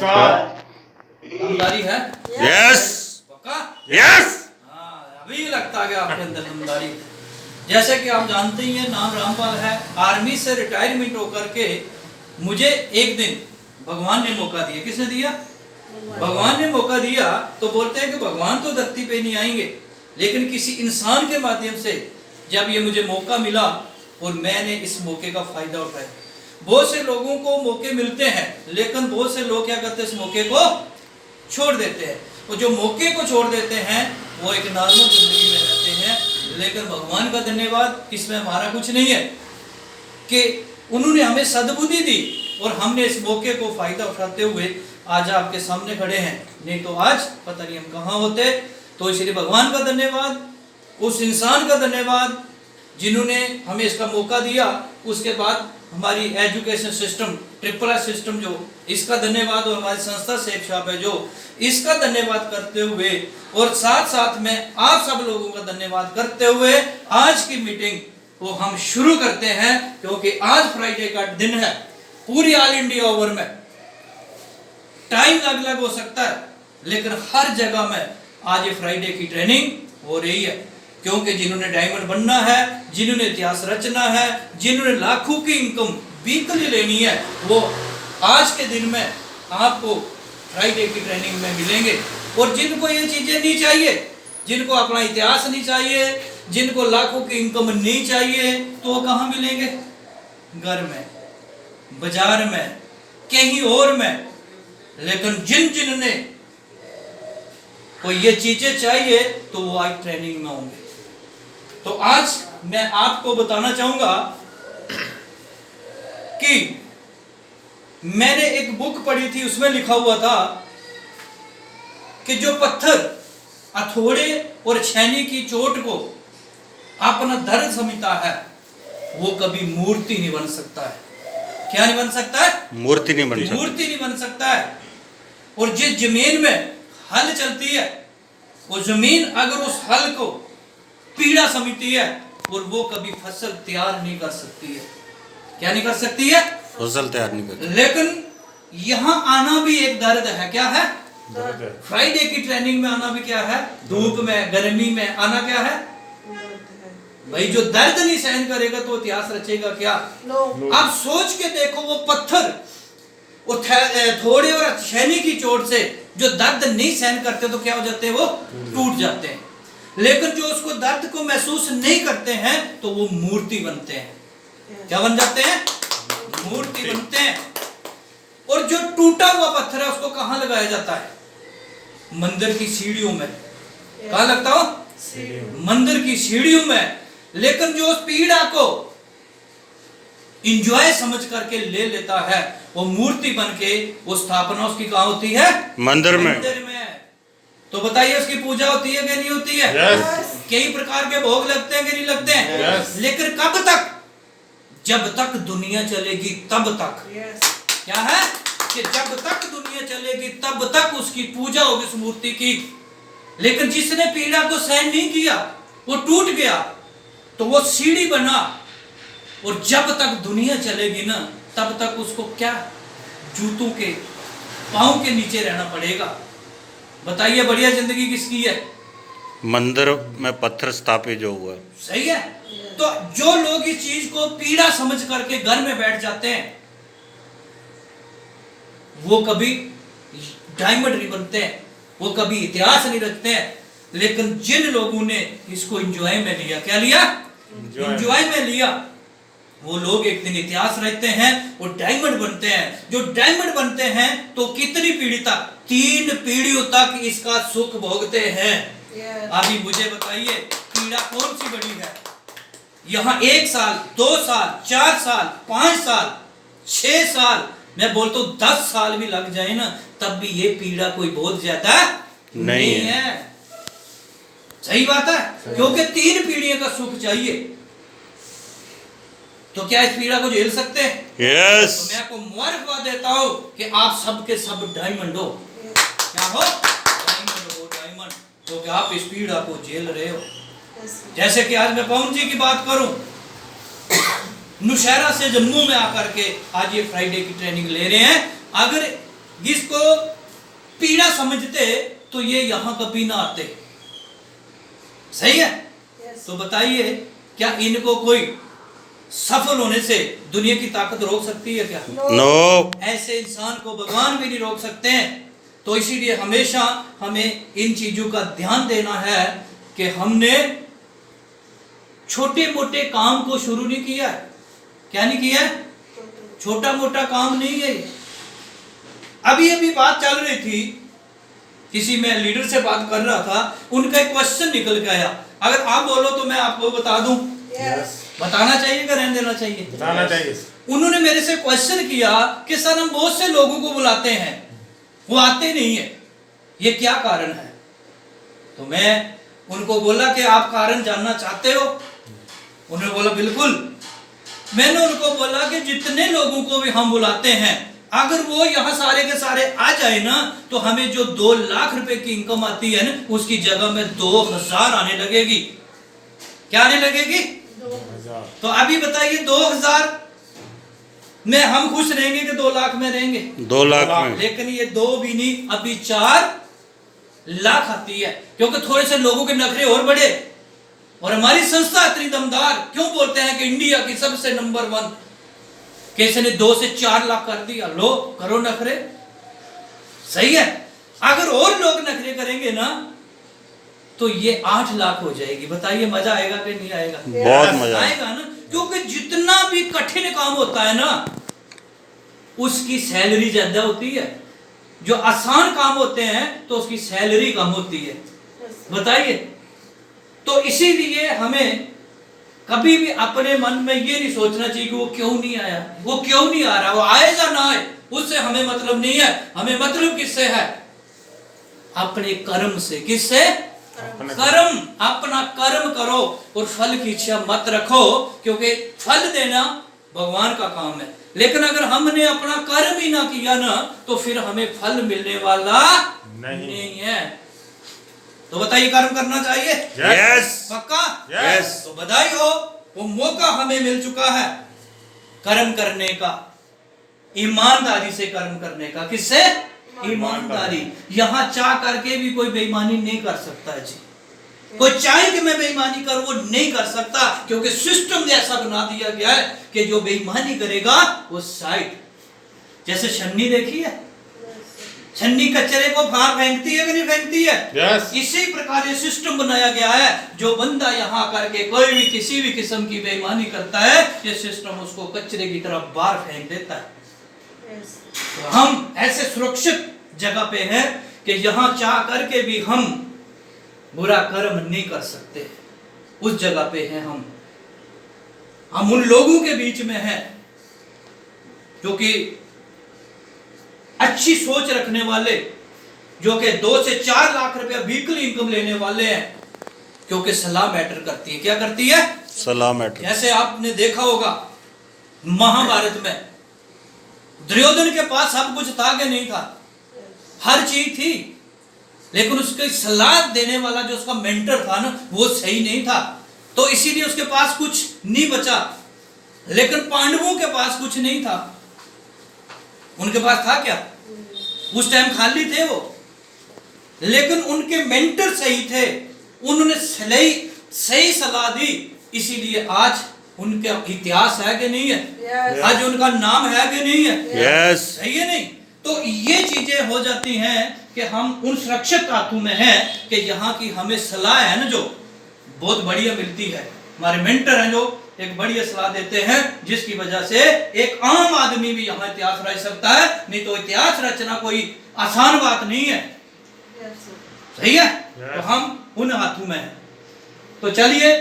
दमदारी है? यस पक्का? यस। हाँ, अभी लगता है आपके अंदर दमदारी। जैसे कि आप जानते ही हैं, नाम रामपाल है। आर्मी से रिटायरमेंट होकर के मुझे एक दिन भगवान ने मौका दिया। किसने दिया? भगवान ने मौका दिया। तो बोलते हैं कि भगवान तो धरती पे नहीं आएंगे, लेकिन किसी इंसान के माध्यम से जब ये मुझे मौका मिला और मैंने इस मौके का फायदा उठाया। बहुत से लोगों को मौके मिलते हैं, लेकिन बहुत से लोग क्या करते हैं, इस मौके को छोड़ देते हैं। और जो मौके को छोड़ देते हैं वो एक नॉर्मल जिंदगी में रहते हैं। लेकिन भगवान का धन्यवाद, इसमें हमारा कुछ नहीं है कि उन्होंने हमें सद्बुद्धि दी और हमने इस मौके को फायदा उठाते हुए आज आपके सामने खड़े हैं। नहीं तो आज पता नहीं हम कहाँ होते। तो इसलिए भगवान का धन्यवाद, उस इंसान का धन्यवाद जिन्होंने हमें इसका मौका दिया। उसके बाद हमारी education system, triple S system जो, इसका धन्यवाद। और हमारी संस्था शेख शॉप है जो, इसका धन्यवाद करते हुए और साथ साथ में आप सब लोगों का धन्यवाद करते हुए आज की मीटिंग को हम शुरू करते हैं। क्योंकि आज फ्राइडे का दिन है। पूरी ऑल इंडिया ओवर में टाइम अलग अलग हो सकता है, लेकिन हर जगह में आज ये फ्राइडे की ट्रेनिंग हो रही है। क्योंकि जिन्होंने डायमंड बनना है, जिन्होंने इतिहास रचना है, जिन्होंने लाखों की इनकम वीकली लेनी है, वो आज के दिन में आपको फ्राइडे की ट्रेनिंग में मिलेंगे। और जिनको ये चीजें नहीं चाहिए, जिनको अपना इतिहास नहीं चाहिए, जिनको लाखों की इनकम नहीं चाहिए, तो वो कहाँ मिलेंगे? घर में, बाजार में, कहीं और में। लेकिन जिन्होंने को ये चीजें चाहिए तो वो आज ट्रेनिंग में होंगे। तो आज मैं आपको बताना चाहूंगा कि मैंने एक बुक पढ़ी थी, उसमें लिखा हुआ था कि जो पत्थर हथौड़े और छेनी की चोट को अपना दर्द समझता है, वो कभी मूर्ति नहीं बन सकता है। क्या नहीं बन सकता है? मूर्ति नहीं बन सकता। मूर्ति नहीं बन सकता है। और जिस जमीन में हल चलती है, वो जमीन अगर उस हल को पीड़ा समझती है, और वो कभी फसल तैयार नहीं कर सकती है। क्या नहीं कर सकती है? फसल तैयार नहीं कर। लेकिन यहाँ आना भी एक दर्द है। क्या है? फ्राइडे की ट्रेनिंग में आना भी क्या है? धूप में, गर्मी में आना क्या है? भाई जो दर्द नहीं सहन करेगा तो इतिहास रचेगा क्या? आप सोच के देखो, वो पत्थर थोड़े और छेनी की चोट से जो दर्द नहीं सहन करते तो क्या हो जाते हैं? वो टूट जाते हैं। लेकिन जो उसको दर्द को महसूस नहीं करते हैं तो वो मूर्ति बनते हैं। क्या बन जाते हैं? मूर्ति बनते हैं। और जो टूटा हुआ पत्थर है उसको कहाँ लगाया जाता है? मंदिर की सीढ़ियों में। कहाँ लगता हो? मंदिर की सीढ़ियों में। लेकिन जो उस पीड़ा को इंजॉय समझ करके ले लेता है, वो मूर्ति बन के वो स्थापना उसकी कहाँ होती है? मंदिर में। मंदिर में। तो बताइए उसकी पूजा होती है कि नहीं होती है? कई प्रकार के भोग लगते हैं कि नहीं लगते हैं? लेकिन कब तक? जब तक दुनिया चलेगी तब तक। क्या है कि जब तक दुनिया चलेगी तब तक उसकी पूजा होगी उस मूर्ति की। लेकिन जिसने पीड़ा को सहन नहीं किया, वो टूट गया, तो वो सीढ़ी बना। और जब तक दुनिया चलेगी ना, तब तक उसको क्या? जूतों के पांव के नीचे रहना पड़ेगा। बताइए बढ़िया जिंदगी किसकी है? मंदिर में पत्थर स्थापित जो हुआ। सही है। तो जो लोग इस चीज को पीड़ा समझ करके घर में बैठ जाते हैं, वो कभी डायमंड नहीं बनते हैं, वो कभी इतिहास नहीं रखते हैं। लेकिन जिन लोगों ने इसको एंजॉय में लिया, क्या लिया? एंजॉय में लिया, वो लोग एक दिन इतिहास रखते हैं और डायमंड बनते हैं। जो डायमंड बनते हैं तो कितनी पीढ़ी तक? 3 पीढ़ियों तक इसका सुख भोगते हैं। अभी मुझे बताइए, पीड़ा कौन सी बड़ी है? यहाँ 1 साल, 2 साल, 4 साल, 5 साल, 6 साल, मैं बोलता हूँ 10 साल भी लग जाए ना, तब भी ये पीड़ा कोई बहुत ज्यादा नहीं है। सही बात है। क्योंकि 3 पीढ़ियों का सुख चाहिए। तो क्या इस पीड़ा को झेल सकते हैं? यस। तो मैं आपको मुबारकबाद देता हूं कि आप सब के सब डायमंड हो। क्या हो? डायमंड हो, डायमंड। क्योंकि आप इस पीड़ा को झेल रहे हो। जैसे कि आज मैं पवन जी की बात करूं, नुशहरा से जम्मू में आकर के आज ये फ्राइडे की ट्रेनिंग ले रहे हैं। अगर जिसको पीड़ा समझते तो ये यहां कभी ना आते। सही है? तो बताइए, क्या इनको कोई सफल होने से दुनिया की ताकत रोक सकती है क्या? नो। ऐसे इंसान को भगवान भी नहीं रोक सकते हैं। तो इसीलिए हमेशा हमें इन चीजों का ध्यान देना है कि हमने छोटे मोटे काम को शुरू नहीं किया है। क्या नहीं किया है? छोटा मोटा काम नहीं है। अभी अभी बात चल रही थी, किसी मैं लीडर से बात कर रहा था, उनका एक क्वेश्चन निकल के आया। अगर आप बोलो तो मैं आपको बता दूं। बताना चाहिए कि रहने देना चाहिए? बताना चाहिए। उन्होंने मेरे से क्वेश्चन किया कि सर हम बहुत से लोगों को बुलाते हैं, वो आते नहीं है, ये क्या कारण है? तो मैं उनको बोला कि आप कारण जानना चाहते हो? उन्होंने बोला बिल्कुल। मैंने उनको बोला कि जितने लोगों को भी हम बुलाते हैं, अगर वो यहाँ सारे के सारे आ जाए ना, तो हमें जो 2 लाख रुपए की इनकम आती है ना, उसकी जगह में 2000 आने लगेगी। क्या आने लगेगी? 2000। तो अभी बताइए 2000 में हम खुश रहेंगे कि 2 लाख में रहेंगे? 2 लाख में। लेकिन ये 2 भी नहीं, अभी 4 लाख आती है, क्योंकि थोड़े से लोगों के नखरे और बढ़े। और हमारी संस्था इतनी दमदार क्यों बोलते हैं कि इंडिया की सबसे नंबर 1, कैसे ने 2 से 4 लाख कर दिया। लो करो नखरे। सही है? अगर और लोग नखरे करेंगे ना, तो ये 8 लाख हो जाएगी। बताइए मजा आएगा कि नहीं आएगा? बहुत मजा आएगा ना, क्योंकि जितना भी कठिन काम होता है ना, उसकी सैलरी ज्यादा होती है। जो आसान काम होते हैं तो उसकी सैलरी कम होती है। बताइए। तो इसीलिए हमें कभी भी अपने मन में ये नहीं सोचना चाहिए कि वो क्यों नहीं आया, वो क्यों नहीं आ रहा। वो आएगा ना आए, उससे हमें मतलब नहीं है। हमें मतलब किससे है? अपने कर्म से। किससे? कर्म। अपना कर्म करो और फल की इच्छा मत रखो, क्योंकि फल देना भगवान का काम है। लेकिन अगर हमने अपना कर्म ही ना किया ना, तो फिर हमें फल मिलने वाला नहीं है। तो बताइए, कर्म करना चाहिए? यस। पक्का? यस। तो बधाई हो, वो मौका हमें मिल चुका है कर्म करने का, ईमानदारी से कर्म करने का। किससे? ईमानदारी। यहां चाह करके भी कोई बेईमानी नहीं कर सकता है जी। कोई चाहे कि मैं बेईमानी करूं, वो नहीं कर सकता, क्योंकि सिस्टम ऐसा बना दिया गया है कि जो बेईमानी करेगा वो साइड। जैसे छन्नी देखी है, छन्नी कचरे को बाहर फेंकती है कि नहीं फेंकती है? यस। इसी प्रकार ये सिस्टम बनाया गया है। जो बंदा यहाँ करके कोई भी किसी भी किस्म की बेईमानी करता है, ये सिस्टम उसको कचरे की तरफ बाहर फेंक देता है। तो हम ऐसे सुरक्षित जगह पे हैं कि यहाँ चाह करके भी हम बुरा कर्म नहीं कर सकते। उस जगह पे हैं हम उन लोगों के बीच में हैं जो कि अच्छी सोच रखने वाले, जो कि 2 से 4 लाख रुपया वीकली इनकम लेने वाले हैं, क्योंकि सलाह मैटर करती है। क्या करती है? सलाह मैटर। जैसे आपने देखा होगा महाभारत में दुर्योधन के पास सब कुछ था कि नहीं था? हर चीज थी, लेकिन उसकी सलाह देने वाला जो उसका मेंटर था ना, वो सही नहीं था, तो इसीलिए उसके पास कुछ नहीं बचा। लेकिन पांडवों के पास कुछ नहीं था। उनके पास था क्या? उस टाइम खाली थे वो, लेकिन उनके मेंटर सही थे, उन्होंने सही सलाह दी, इसीलिए आज उनका इतिहास है कि नहीं है? Yes. आज उनका नाम है कि नहीं है? यस। सही है नहीं? तो ये चीजें हो जाती हैं कि हम उन सुरक्षित हाथों में हैं कि यहाँ की हमें सलाह है ना, जो बहुत बढ़िया मिलती है। हमारे मेंटर हैं जो एक बढ़िया सलाह देते हैं, जिसकी वजह से एक आम आदमी भी यहाँ इतिहास रच सकता है। नहीं तो इतिहास रचना कोई आसान बात नहीं है। सही है? तो हम उन हाथों में हैं। तो चलिए